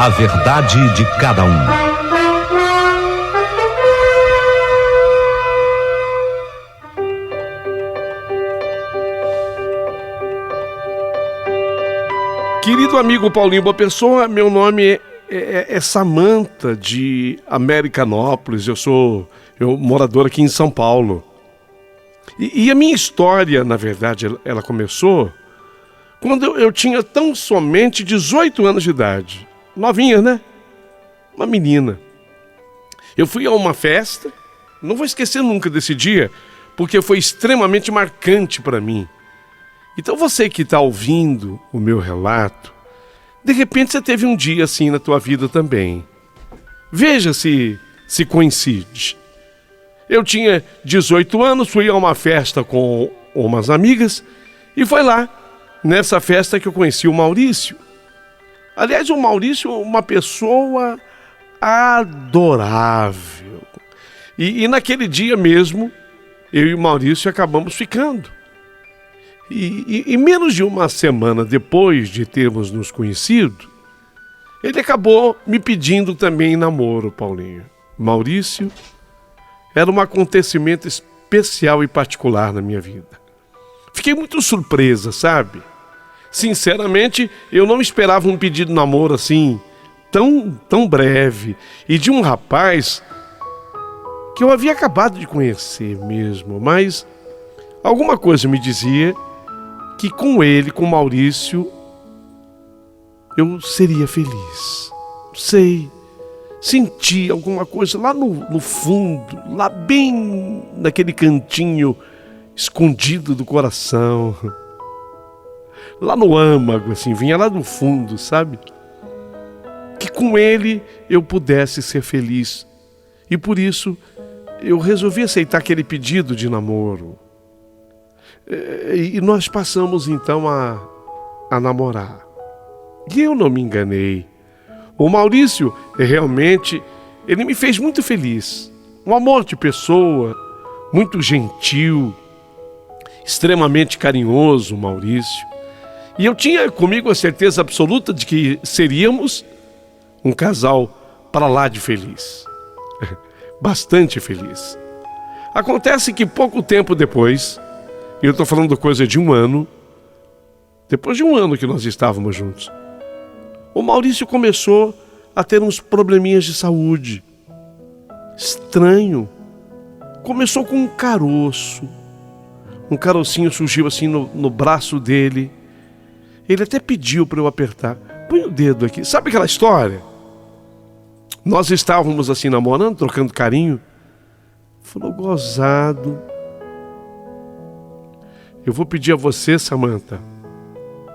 A verdade de cada um. Querido amigo Paulinho Boa Pessoa, meu nome é Samantha, de Americanópolis. Eu sou morador aqui em São Paulo. E a minha história, na verdade, ela começou quando eu tinha tão somente 18 anos de idade. Novinha, né? Uma menina. Eu fui a uma festa, não vou esquecer nunca desse dia, porque foi extremamente marcante para mim. Então você que está ouvindo o meu relato, de repente você teve um dia assim na tua vida também. Veja se coincide. Eu tinha 18 anos, fui a uma festa com umas amigas e foi lá, nessa festa, que eu conheci o Maurício. Aliás, o Maurício é uma pessoa adorável. E naquele dia mesmo, eu e o Maurício acabamos ficando. E menos de uma semana depois de termos nos conhecido, ele acabou me pedindo também namoro, Paulinho. Maurício era um acontecimento especial e particular na minha vida. Fiquei muito surpresa, sabe? Sinceramente, eu não esperava um pedido de namoro assim, tão breve, e de um rapaz que eu havia acabado de conhecer mesmo, mas alguma coisa me dizia que com ele, com Maurício, eu seria feliz. Sei, senti alguma coisa lá no fundo, lá bem naquele cantinho escondido do coração. Lá no âmago, assim, vinha lá do fundo, sabe? Que com ele eu pudesse ser feliz. E por isso eu resolvi aceitar aquele pedido de namoro. E nós passamos então a namorar. E eu não me enganei. O Maurício, realmente, ele me fez muito feliz. Um amor de pessoa, muito gentil, extremamente carinhoso, Maurício. E eu tinha comigo a certeza absoluta de que seríamos um casal para lá de feliz. Bastante feliz. Acontece que pouco tempo depois, e eu estou falando coisa de um ano, depois de um ano que nós estávamos juntos, o Maurício começou a ter uns probleminhas de saúde. Estranho. Começou com um caroço. Um carocinho surgiu assim no braço dele. Ele até pediu para eu apertar. Põe o dedo aqui. Sabe aquela história? Nós estávamos assim namorando, trocando carinho. Falou, gozado. Eu vou pedir a você, Samantha,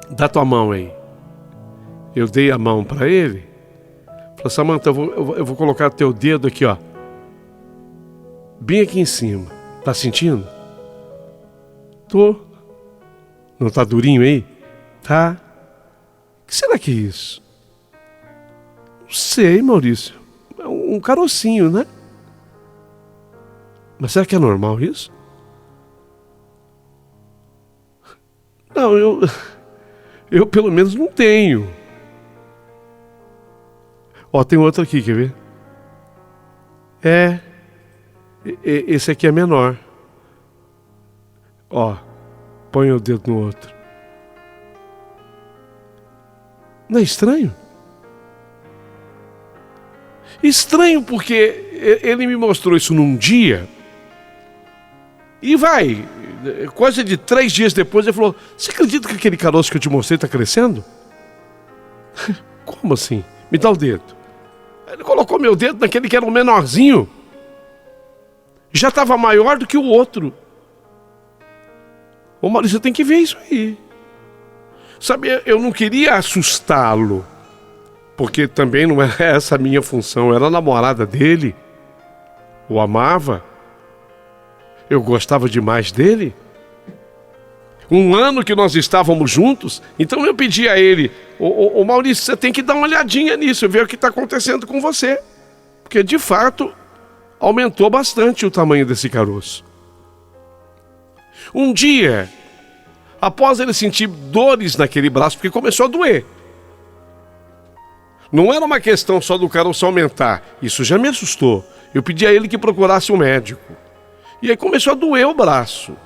dá tua mão aí. Eu dei a mão para ele. Falei, Samantha, eu vou colocar teu dedo aqui, ó. Bem aqui em cima. Tá sentindo? Tô. Não tá durinho aí? Tá. O que será que é isso? Não sei, Maurício. É um carocinho, né? Mas será que é normal isso? Não, eu pelo menos não tenho. Ó, tem outro aqui, quer ver? Esse aqui é menor. Ó, põe o dedo no outro. Não é estranho? Estranho porque ele me mostrou isso num dia e coisa de 3 dias depois ele falou, você acredita que aquele caroço que eu te mostrei está crescendo? Como assim? Me dá o dedo. Ele colocou meu dedo naquele que era o menorzinho. Já estava maior do que o outro. Ô Maurício, você tem que ver isso aí. Sabe, eu não queria assustá-lo, porque também não era essa a minha função. Eu era a namorada dele. O amava. Eu gostava demais dele. Um ano que nós estávamos juntos. Então eu pedi a ele, ô Maurício, você tem que dar uma olhadinha nisso, ver o que está acontecendo com você. Porque de fato aumentou bastante o tamanho desse caroço. Um dia, após ele sentir dores naquele braço, porque começou a doer, Não era uma questão só do caroço aumentar. Isso já me assustou. Eu pedi a ele que procurasse um médico. E aí começou a doer o braço.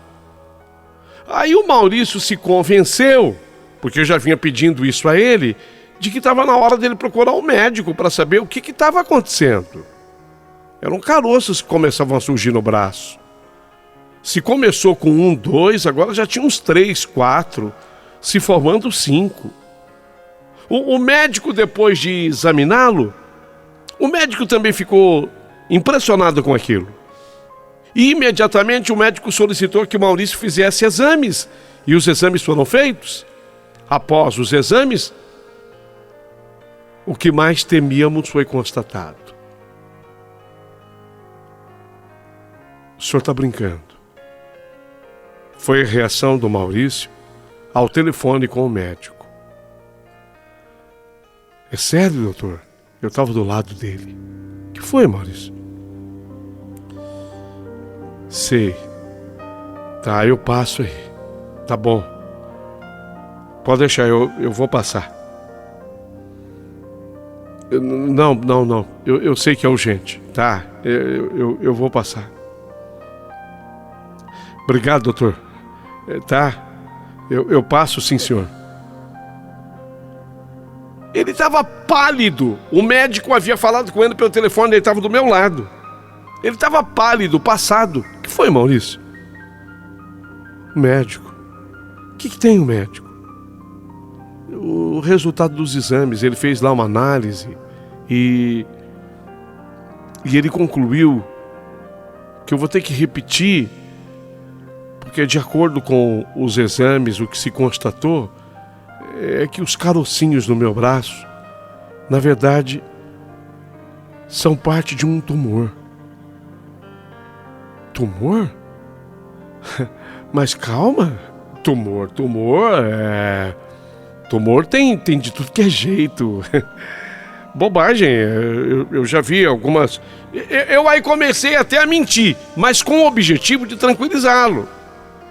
Aí o Maurício se convenceu, porque eu já vinha pedindo isso a ele, de que estava na hora dele procurar um médico para saber o que estava acontecendo. Eram caroços que começavam a surgir no braço. Se começou com 1, 2, agora já tinha uns 3, 4, se formando 5. O médico, depois de examiná-lo, o médico também ficou impressionado com aquilo. E imediatamente o médico solicitou que o Maurício fizesse exames. E os exames foram feitos. Após os exames, o que mais temíamos foi constatado. O senhor está brincando. Foi a reação do Maurício ao telefone com o médico. É sério, doutor? Eu estava do lado dele. O que foi, Maurício? Sei. Tá, eu passo aí. Tá bom. Pode deixar, eu vou passar. Não. Eu sei que é urgente. Tá, eu vou passar. Obrigado, doutor. Tá, eu passo sim, senhor. Ele estava pálido. O médico havia falado com ele pelo telefone, ele estava do meu lado. Ele estava pálido, passado. O que foi, Maurício? O médico. O que tem o médico? O resultado dos exames. Ele fez lá uma análise e ele concluiu que eu vou ter que repetir, porque de acordo com os exames, o que se constatou é que os carocinhos no meu braço, na verdade, são parte de um tumor. Tumor? Mas calma, tumor tem de tudo que é jeito. Bobagem, eu já vi algumas. Eu aí comecei até a mentir, mas com o objetivo de tranquilizá-lo.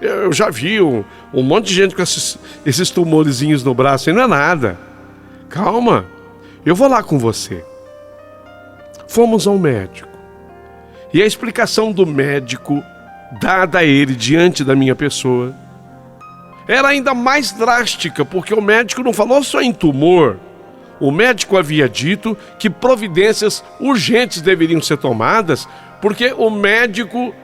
Eu já vi um monte de gente com esses tumorezinhos no braço e não é nada. Calma, eu vou lá com você. Fomos ao médico. E a explicação do médico, dada a ele diante da minha pessoa, era ainda mais drástica, porque o médico não falou só em tumor. O médico havia dito que providências urgentes deveriam ser tomadas, porque o médico,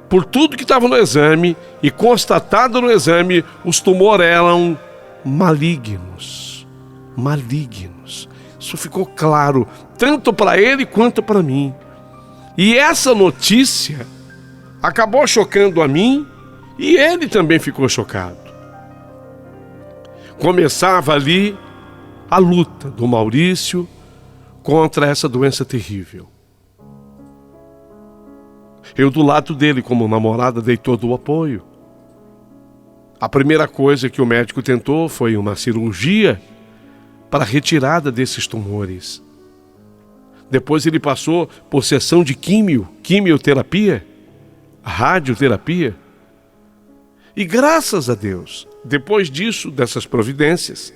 por tudo que estava no exame e constatado no exame, os tumores eram malignos. Malignos. Isso ficou claro, tanto para ele quanto para mim. E essa notícia acabou chocando a mim e ele também ficou chocado. Começava ali a luta do Maurício contra essa doença terrível. Eu do lado dele, como namorada, dei todo o apoio. A primeira coisa que o médico tentou foi uma cirurgia para a retirada desses tumores. Depois ele passou por sessão de quimioterapia, radioterapia. E graças a Deus, depois disso, dessas providências,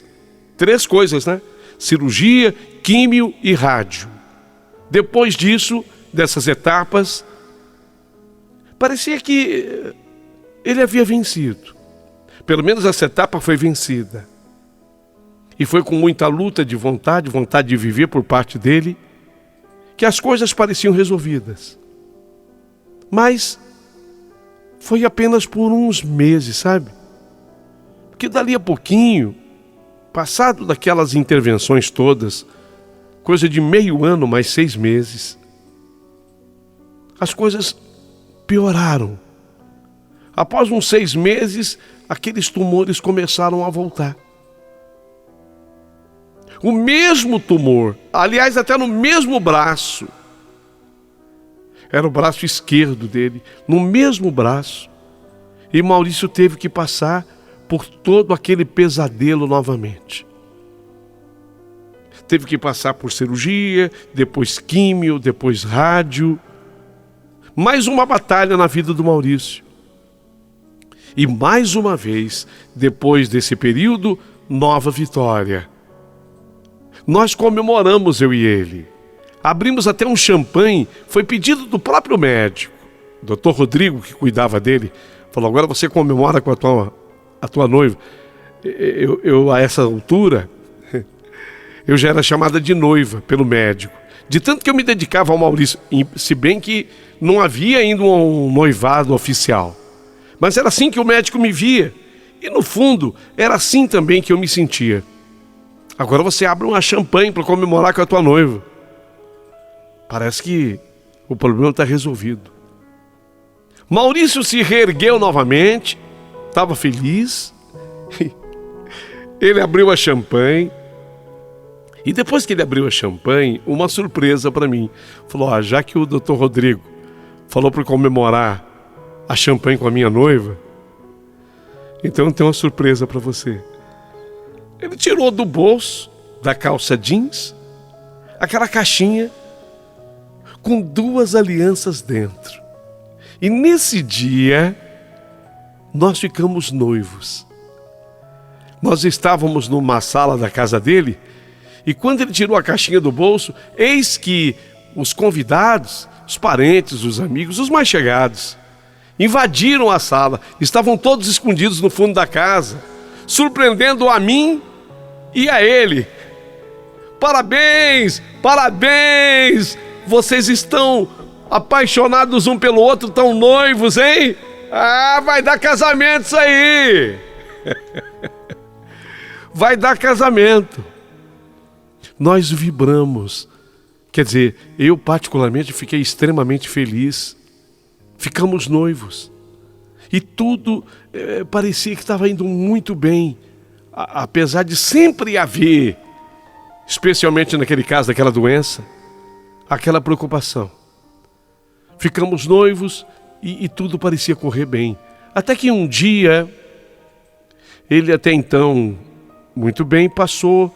3 coisas, né? Cirurgia, químio e rádio. Depois disso, dessas etapas, parecia que ele havia vencido. Pelo menos essa etapa foi vencida. E foi com muita luta de vontade de viver por parte dele, que as coisas pareciam resolvidas. Mas foi apenas por uns meses, sabe? Porque dali a pouquinho, passado daquelas intervenções todas, coisa de meio ano mais 6 meses, as coisas pioraram. Após uns 6 meses, aqueles tumores começaram a voltar. O mesmo tumor, aliás, até no mesmo braço. Era o braço esquerdo dele, no mesmo braço. E Maurício teve que passar por todo aquele pesadelo novamente. Teve que passar por cirurgia, depois químio, depois rádio. Mais uma batalha na vida do Maurício. E mais uma vez, depois desse período, nova vitória. Nós comemoramos, eu e ele. Abrimos até um champanhe, foi pedido do próprio médico. O doutor Rodrigo, que cuidava dele, falou: agora você comemora com a tua noiva. Eu, a essa altura, eu já era chamada de noiva pelo médico. De tanto que eu me dedicava ao Maurício, se bem que não havia ainda um noivado oficial. Mas era assim que o médico me via. E no fundo, era assim também que eu me sentia. Agora você abre uma champanhe para comemorar com a tua noiva. Parece que o problema está resolvido. Maurício se reergueu novamente, estava feliz. Ele abriu a champanhe. E depois que ele abriu a champanhe, uma surpresa para mim. Falou: já que o doutor Rodrigo falou para comemorar a champanhe com a minha noiva, então eu tenho uma surpresa para você. Ele tirou do bolso da calça jeans aquela caixinha com 2 alianças dentro. E nesse dia, nós ficamos noivos. Nós estávamos numa sala da casa dele, e quando ele tirou a caixinha do bolso, eis que os convidados, os parentes, os amigos, os mais chegados, invadiram a sala. Estavam todos escondidos no fundo da casa, surpreendendo a mim e a ele. Parabéns, parabéns! Vocês estão apaixonados um pelo outro, estão noivos, hein? Vai dar casamento isso aí! Vai dar casamento. Nós vibramos. Quer dizer, eu particularmente fiquei extremamente feliz. Ficamos noivos. E tudo parecia que estava indo muito bem. Apesar de sempre haver, especialmente naquele caso daquela doença, aquela preocupação. Ficamos noivos e tudo parecia correr bem. Até que um dia, ele até então, muito bem, passou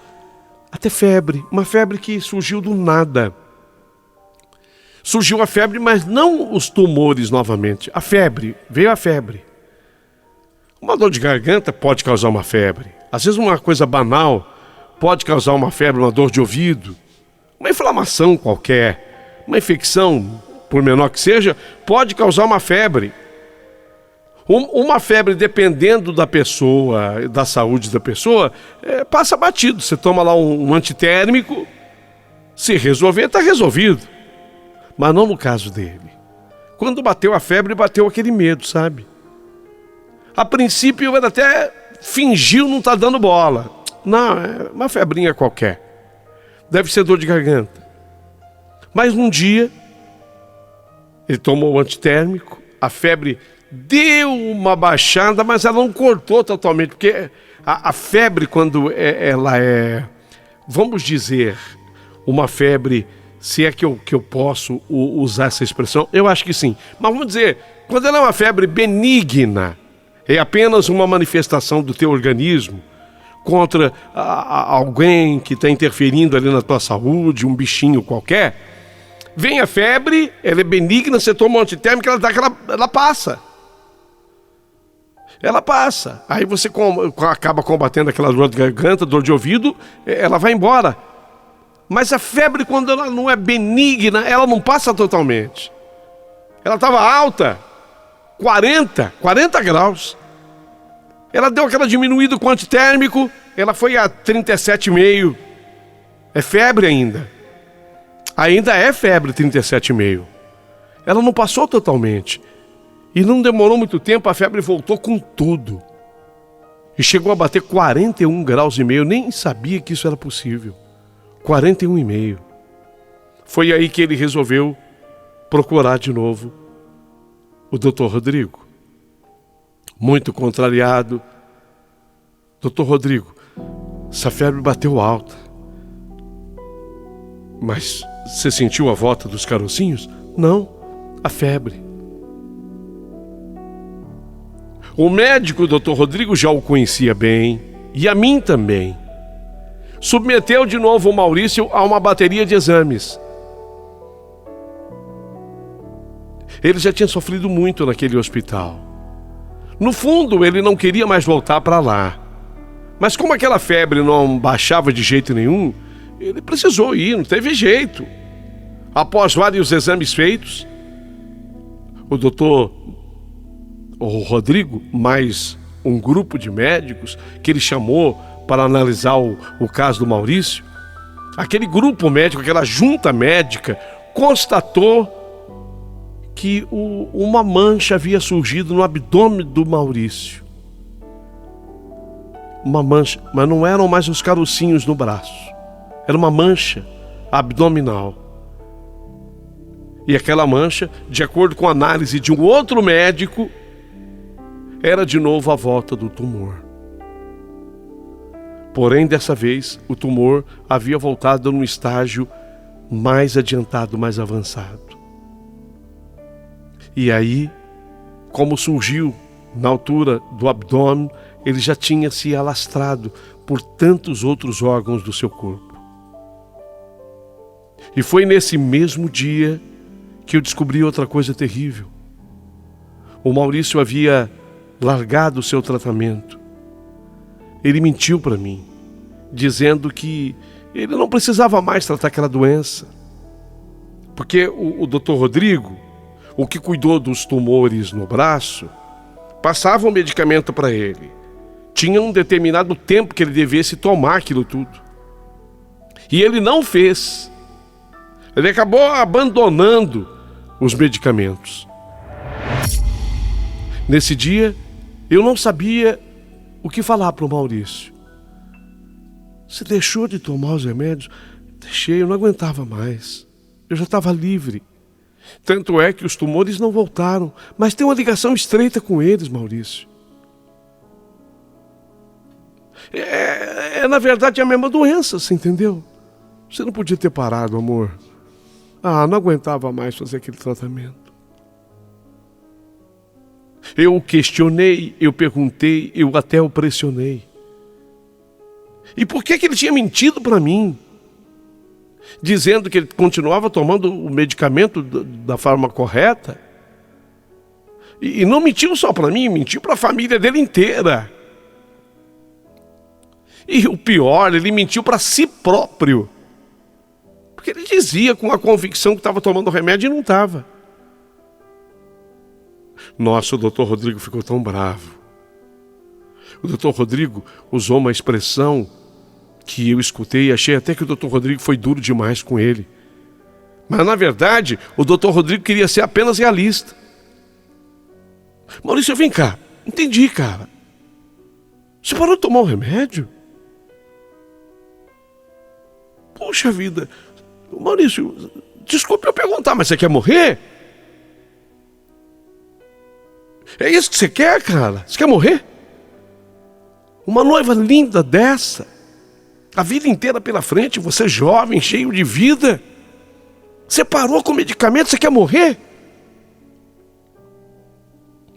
até febre. Uma febre que surgiu do nada. Surgiu a febre, mas não os tumores novamente. A febre, veio a febre. Uma dor de garganta pode causar uma febre. Às vezes uma coisa banal pode causar uma febre, uma dor de ouvido. Uma inflamação qualquer, uma infecção, por menor que seja, pode causar uma febre. Uma febre, dependendo da pessoa, da saúde da pessoa, passa batido. Você toma lá um antitérmico, se resolver, está resolvido. Mas não no caso dele. Quando bateu a febre, bateu aquele medo, sabe? A princípio, ele até fingiu não estar dando bola. Não, é uma febrinha qualquer. Deve ser dor de garganta. Mas um dia, ele tomou o antitérmico, a febre deu uma baixada, mas ela não cortou totalmente, porque a febre, quando ela é, vamos dizer, uma febre, se é que eu posso usar essa expressão, eu acho que sim. Mas vamos dizer, quando ela é uma febre benigna, é apenas uma manifestação do teu organismo contra alguém que está interferindo ali na tua saúde, um bichinho qualquer, vem a febre, ela é benigna, você toma um antitérmico, ela passa. Ela passa. Aí você acaba combatendo aquela dor de garganta, dor de ouvido, ela vai embora. Mas a febre, quando ela não é benigna, ela não passa totalmente. Ela estava alta, 40 graus. Ela deu aquela diminuída com o antitérmico, ela foi a 37,5. É febre ainda. Ainda é febre 37,5. Ela não passou totalmente. E não demorou muito tempo, a febre voltou com tudo. E chegou a bater 41 graus e meio. Eu nem sabia que isso era possível. 41,5. Foi aí que ele resolveu procurar de novo o doutor Rodrigo. Muito contrariado. Doutor Rodrigo, essa febre bateu alta. Mas você sentiu a volta dos carocinhos? Não, a febre. O médico, o doutor Rodrigo, já o conhecia bem, e a mim também. Submeteu de novo o Maurício a uma bateria de exames. Ele já tinha sofrido muito naquele hospital. No fundo, ele não queria mais voltar para lá. Mas como aquela febre não baixava de jeito nenhum, ele precisou ir, não teve jeito. Após vários exames feitos, o doutor Rodrigo, mais um grupo de médicos que ele chamou para analisar o caso do Maurício, aquele grupo médico, aquela junta médica, constatou que uma mancha havia surgido no abdômen do Maurício. Uma mancha, mas não eram mais os carocinhos no braço. Era uma mancha abdominal. E aquela mancha, de acordo com a análise de um outro médico, era de novo a volta do tumor. Porém, dessa vez, o tumor havia voltado num estágio mais adiantado, mais avançado. E aí, como surgiu na altura do abdômen, ele já tinha se alastrado por tantos outros órgãos do seu corpo. E foi nesse mesmo dia que eu descobri outra coisa terrível. O Maurício havia largado o seu tratamento. Ele mentiu para mim, dizendo que ele não precisava mais tratar aquela doença, porque o Dr. Rodrigo, o que cuidou dos tumores no braço, passava um medicamento para ele. Tinha um determinado tempo que ele devesse tomar aquilo tudo. E ele não fez. Ele acabou abandonando os medicamentos. Nesse dia, eu não sabia o que falar para o Maurício. Você deixou de tomar os remédios? Deixei, eu não aguentava mais. Eu já estava livre. Tanto é que os tumores não voltaram, mas tem uma ligação estreita com eles, Maurício. Na verdade, é a mesma doença, você entendeu? Você não podia ter parado, amor. Não aguentava mais fazer aquele tratamento. Eu o questionei, eu perguntei, eu até o pressionei. E por que ele tinha mentido para mim? Dizendo que ele continuava tomando o medicamento da forma correta. E não mentiu só para mim, mentiu para a família dele inteira. E o pior, ele mentiu para si próprio. Porque ele dizia com a convicção que estava tomando remédio e não estava. Nossa, o doutor Rodrigo ficou tão bravo. O doutor Rodrigo usou uma expressão que eu escutei e achei até que o doutor Rodrigo foi duro demais com ele. Mas, na verdade, o doutor Rodrigo queria ser apenas realista. Maurício, vem cá. Entendi, cara. Você parou de tomar o remédio? Poxa vida. Maurício, desculpe eu perguntar, mas você quer morrer? É isso que você quer, cara? Você quer morrer? Uma noiva linda dessa, a vida inteira pela frente, você jovem, cheio de vida. Você parou com o medicamento, você quer morrer?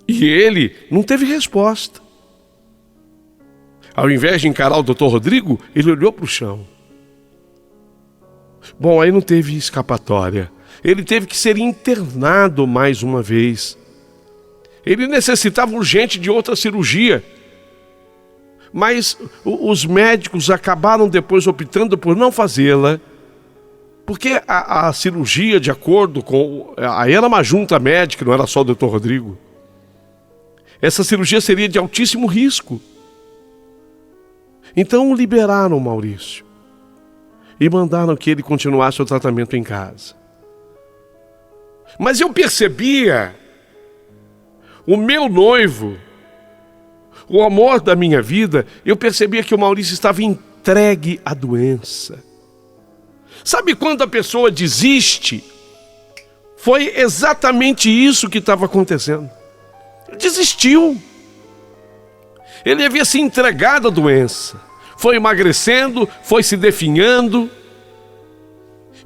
E ele não teve resposta. Ao invés de encarar o doutor Rodrigo, ele olhou para o chão. Bom, aí não teve escapatória. Ele teve que ser internado mais uma vez. Ele necessitava urgente de outra cirurgia. Mas os médicos acabaram depois optando por não fazê-la, porque a cirurgia, de acordo com... Aí era uma junta médica, não era só o doutor Rodrigo. Essa cirurgia seria de altíssimo risco. Então liberaram o Maurício e mandaram que ele continuasse o tratamento em casa. Mas eu percebia o meu noivo, o amor da minha vida, eu percebia que o Maurício estava entregue à doença. Sabe quando a pessoa desiste? Foi exatamente isso que estava acontecendo. Ele desistiu. Ele havia se entregado à doença. Foi emagrecendo, foi se definhando.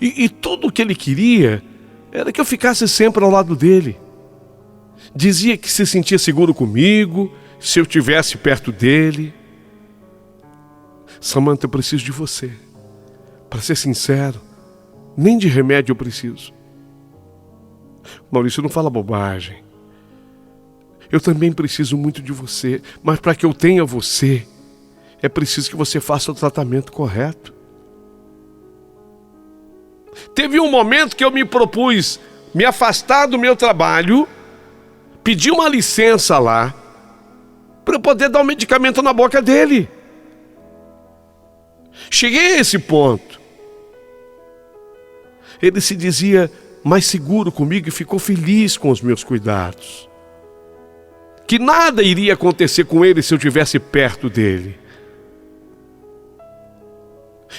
E tudo o que ele queria era que eu ficasse sempre ao lado dele. Dizia que se sentia seguro comigo, se eu estivesse perto dele. Samantha, eu preciso de você. Para ser sincero, nem de remédio eu preciso. Maurício, não fala bobagem. Eu também preciso muito de você, mas para que eu tenha você, é preciso que você faça o tratamento correto. Teve um momento que eu me propus me afastar do meu trabalho, pedir uma licença lá, para eu poder dar um medicamento na boca dele. Cheguei a esse ponto. Ele se dizia mais seguro comigo e ficou feliz com os meus cuidados. Que nada iria acontecer com ele se eu estivesse perto dele.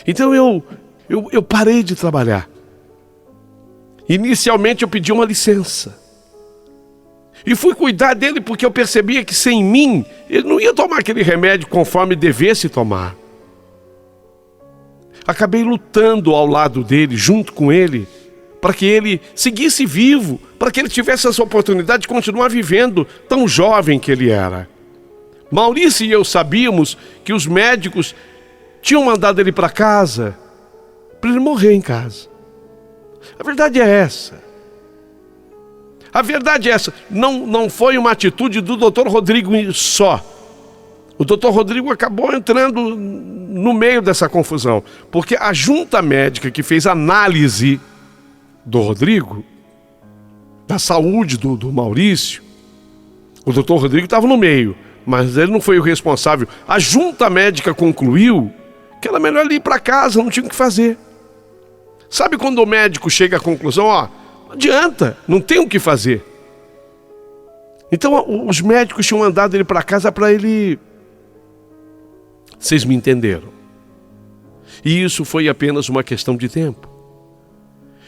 Então eu parei de trabalhar. Inicialmente eu pedi uma licença. E fui cuidar dele porque eu percebia que sem mim, ele não ia tomar aquele remédio conforme devesse tomar. Acabei lutando ao lado dele, junto com ele, para que ele seguisse vivo, para que ele tivesse essa oportunidade de continuar vivendo, tão jovem que ele era. Maurício e eu sabíamos que os médicos tinham mandado ele para casa, para ele morrer em casa. A verdade é essa. A verdade é essa. Não foi uma atitude do Dr. Rodrigo só. O Dr. Rodrigo acabou entrando no meio dessa confusão, porque a junta médica que fez análise do Rodrigo, da saúde do Maurício, o Dr. Rodrigo estava no meio, mas ele não foi o responsável. A junta médica concluiu que era melhor ele ir para casa, não tinha o que fazer. Sabe quando o médico chega à conclusão, não adianta, não tem o que fazer. Então os médicos tinham mandado ele para casa para ele... Vocês me entenderam? E isso foi apenas uma questão de tempo.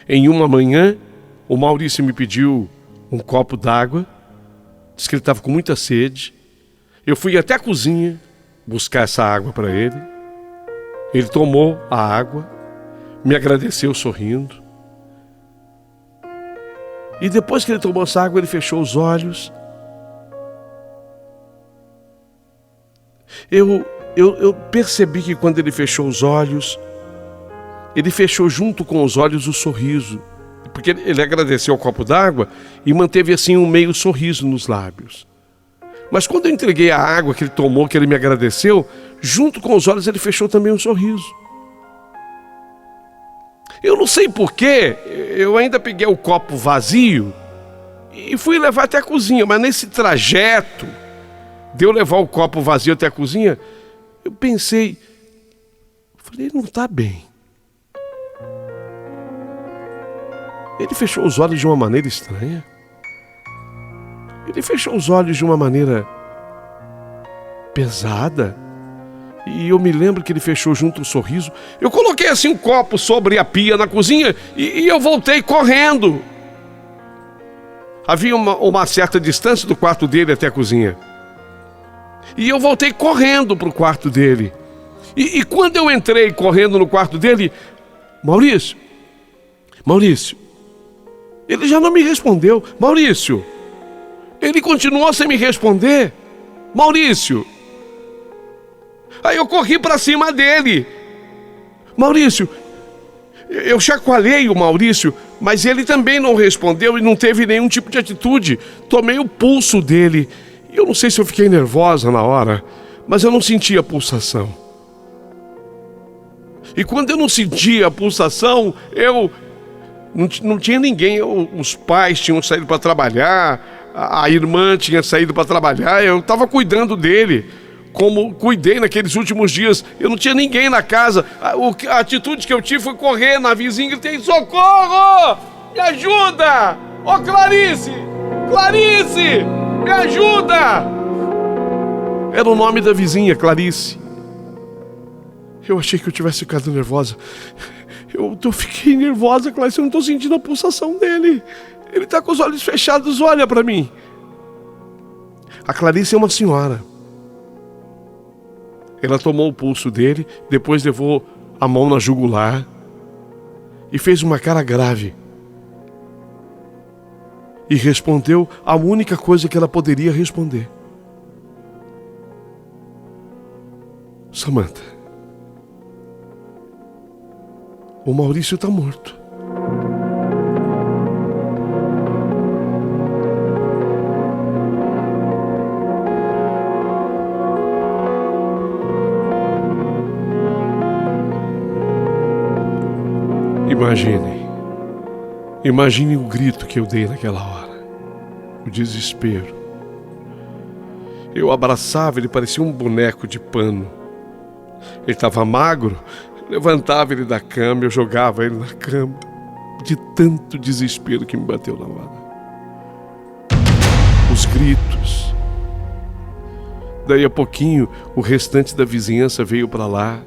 Em uma manhã, o Maurício me pediu um copo d'água, disse que ele estava com muita sede. Eu fui até a cozinha buscar essa água para ele. Ele tomou a água, me agradeceu sorrindo. E depois que ele tomou essa água, ele fechou os olhos. Eu percebi que quando ele fechou os olhos, ele fechou junto com os olhos o sorriso. Porque ele agradeceu o copo d'água e manteve assim um meio sorriso nos lábios. Mas quando eu entreguei a água que ele tomou, que ele me agradeceu, junto com os olhos ele fechou também um sorriso. Eu não sei porquê, eu ainda peguei o copo vazio e fui levar até a cozinha, mas nesse trajeto de eu levar o copo vazio até a cozinha, eu pensei, falei, ele não está bem. Ele fechou os olhos de uma maneira estranha. Ele fechou os olhos de uma maneira pesada. E eu me lembro que ele fechou junto o sorriso. Eu coloquei assim um copo sobre a pia na cozinha e eu voltei correndo. Havia uma certa distância do quarto dele até a cozinha. E eu voltei correndo para o quarto dele. E quando eu entrei correndo no quarto dele, Maurício, ele já não me respondeu. Maurício, ele continuou sem me responder. Maurício. Aí eu corri para cima dele. Maurício, eu chacoalhei o Maurício, mas ele também não respondeu e não teve nenhum tipo de atitude. Tomei o pulso dele. Eu não sei se eu fiquei nervosa na hora, mas eu não sentia a pulsação. E quando eu não sentia a pulsação, eu não tinha ninguém. Os pais tinham saído para trabalhar, a irmã tinha saído para trabalhar, eu estava cuidando dele, como cuidei naqueles últimos dias. Eu não tinha ninguém na casa. A atitude que eu tive foi correr na vizinha e gritei, socorro! Me ajuda! Ô Clarice! Clarice! Me ajuda! Era o nome da vizinha, Clarice. Eu achei que eu tivesse ficado nervosa. Eu fiquei nervosa, Clarice. Eu não estou sentindo a pulsação dele. Ele está com os olhos fechados, olha para mim. A Clarice é uma senhora. Ela tomou o pulso dele, depois levou a mão na jugular e fez uma cara grave. E respondeu a única coisa que ela poderia responder. Samantha, o Maurício está morto. Imaginem. Imagine o grito que eu dei naquela hora, o desespero. Eu abraçava, ele parecia um boneco de pano. Ele estava magro, levantava ele da cama, eu jogava ele na cama, de tanto desespero que me bateu na hora. Os gritos. Daí a pouquinho, o restante da vizinhança veio para lá.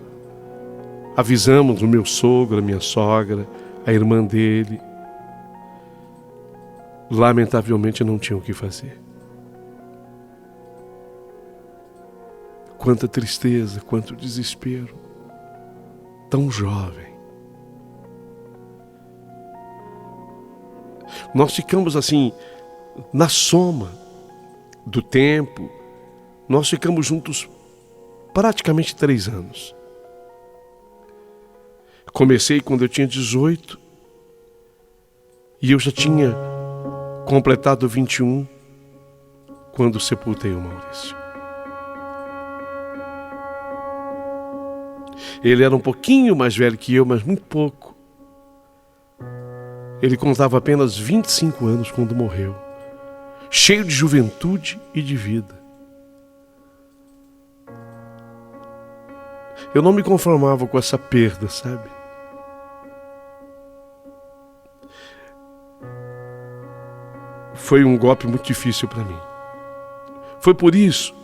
Avisamos o meu sogro, a minha sogra, a irmã dele. Lamentavelmente não tinham o que fazer. Quanta tristeza, quanto desespero. Tão jovem. Nós ficamos assim, na soma do tempo, nós ficamos juntos praticamente 3 anos. Comecei quando eu tinha 18 e eu já tinha completado 21 quando sepultei o Maurício. Ele era um pouquinho mais velho que eu, mas muito pouco. Ele contava apenas 25 anos quando morreu, cheio de juventude e de vida. Eu não me conformava com essa perda, sabe? Foi um golpe muito difícil para mim. Foi por isso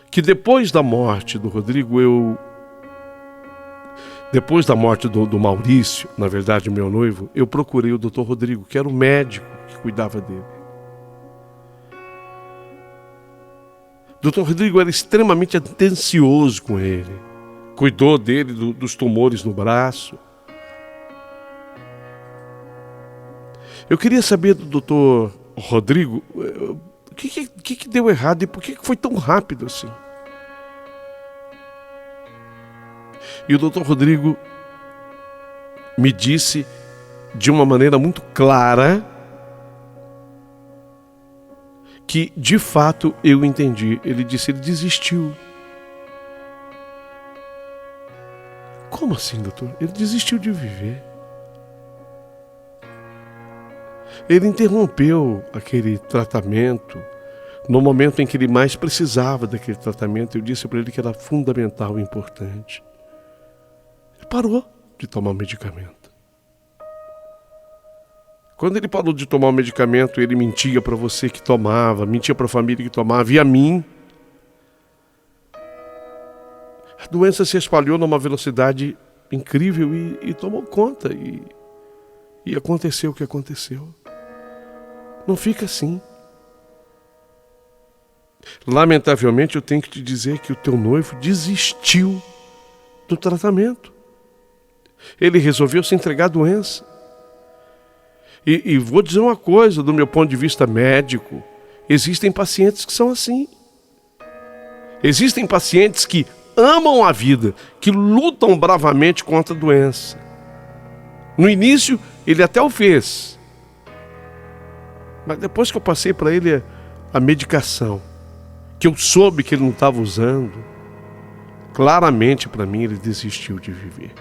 que depois da morte do Rodrigo, depois da morte do Maurício, na verdade, meu noivo, eu procurei o Dr. Rodrigo, que era o médico que cuidava dele. O Dr. Rodrigo era extremamente atencioso com ele. Cuidou dele, dos tumores no braço. Eu queria saber do Dr. Rodrigo o que deu errado e por que foi tão rápido assim. E o Dr. Rodrigo me disse de uma maneira muito clara que, de fato, eu entendi. Ele disse, ele desistiu. Como assim, doutor? Ele desistiu de viver. Ele interrompeu aquele tratamento no momento em que ele mais precisava daquele tratamento. Eu disse para ele que era fundamental e importante. Ele parou de tomar o medicamento. Quando ele parou de tomar o medicamento, ele mentia para você que tomava, mentia para a família que tomava e a mim. A doença se espalhou numa velocidade incrível e tomou conta. E aconteceu o que aconteceu. Não fica assim. Lamentavelmente, eu tenho que te dizer que o teu noivo desistiu do tratamento. Ele resolveu se entregar à doença. E vou dizer uma coisa, do meu ponto de vista médico, existem pacientes que são assim. Existem pacientes que amam a vida, que lutam bravamente contra a doença. No início, ele até o fez. Mas depois que eu passei para ele a medicação, que eu soube que ele não estava usando, claramente para mim ele desistiu de viver.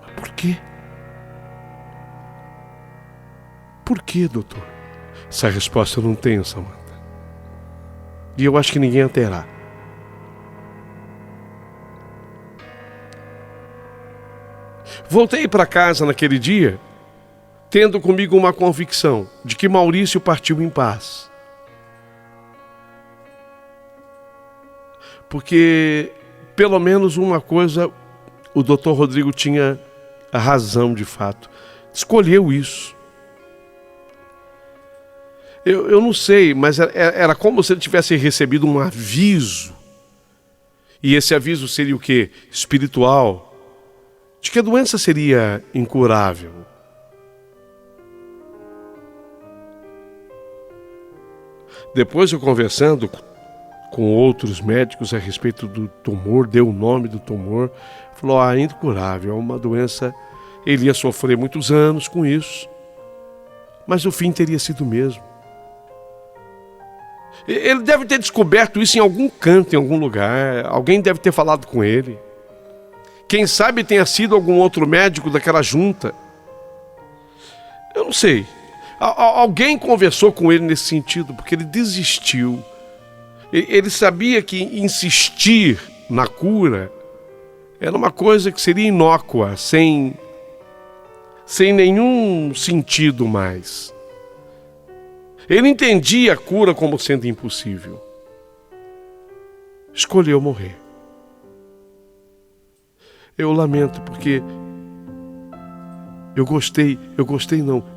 Mas por quê? Por quê, doutor? Essa resposta eu não tenho, Samanta. E eu acho que ninguém a terá. Voltei para casa naquele dia, tendo comigo uma convicção de que Maurício partiu em paz. Porque, pelo menos uma coisa, o Dr. Rodrigo tinha a razão de fato. Escolheu isso. Eu não sei, mas era como se ele tivesse recebido um aviso. E esse aviso seria o quê? Espiritual. De que a doença seria incurável. Depois eu conversando com outros médicos a respeito do tumor, deu o nome do tumor, falou, incurável, é uma doença, ele ia sofrer muitos anos com isso, mas o fim teria sido o mesmo. Ele deve ter descoberto isso em algum canto, em algum lugar, alguém deve ter falado com ele, Quem sabe tenha sido algum outro médico daquela junta. Eu não sei. Alguém conversou com ele nesse sentido, porque ele desistiu. Ele sabia que insistir na cura era uma coisa que seria inócua, sem nenhum sentido mais. Ele entendia a cura como sendo impossível. Escolheu morrer. Eu lamento porque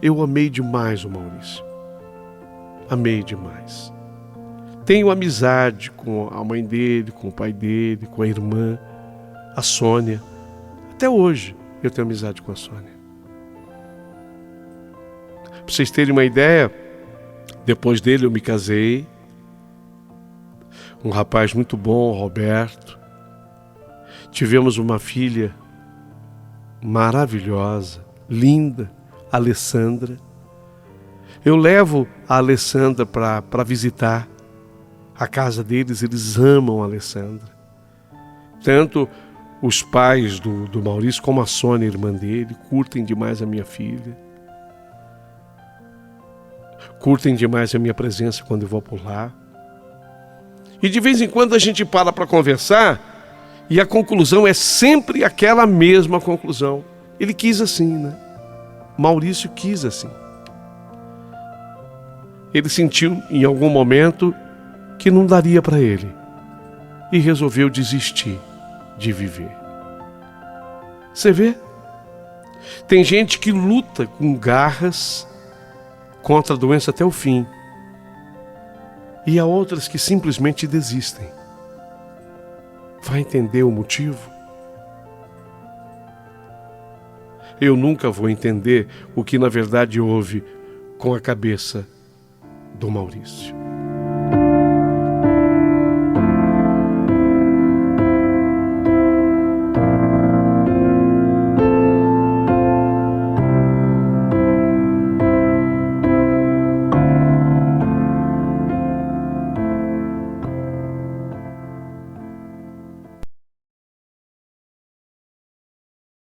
eu amei demais o Maurício. Amei demais. Tenho amizade com a mãe dele, com o pai dele, com a irmã, a Sônia. Até hoje eu tenho amizade com a Sônia. Para vocês terem uma ideia, depois dele eu me casei. Um rapaz muito bom, Roberto. Tivemos uma filha maravilhosa, linda, Alessandra. Eu levo a Alessandra para visitar a casa deles, eles amam a Alessandra. Tanto os pais do Maurício como a Sônia, irmã dele, curtem demais a minha filha. Curtem demais a minha presença quando eu vou por lá. E de vez em quando a gente para conversar e a conclusão é sempre aquela mesma conclusão. Ele quis assim, né? Maurício quis assim. Ele sentiu em algum momento que não daria para ele e resolveu desistir de viver. Você vê? Tem gente que luta com garras contra a doença até o fim. E há outras que simplesmente desistem. Vai entender o motivo? Eu nunca vou entender o que na verdade houve com a cabeça do Maurício.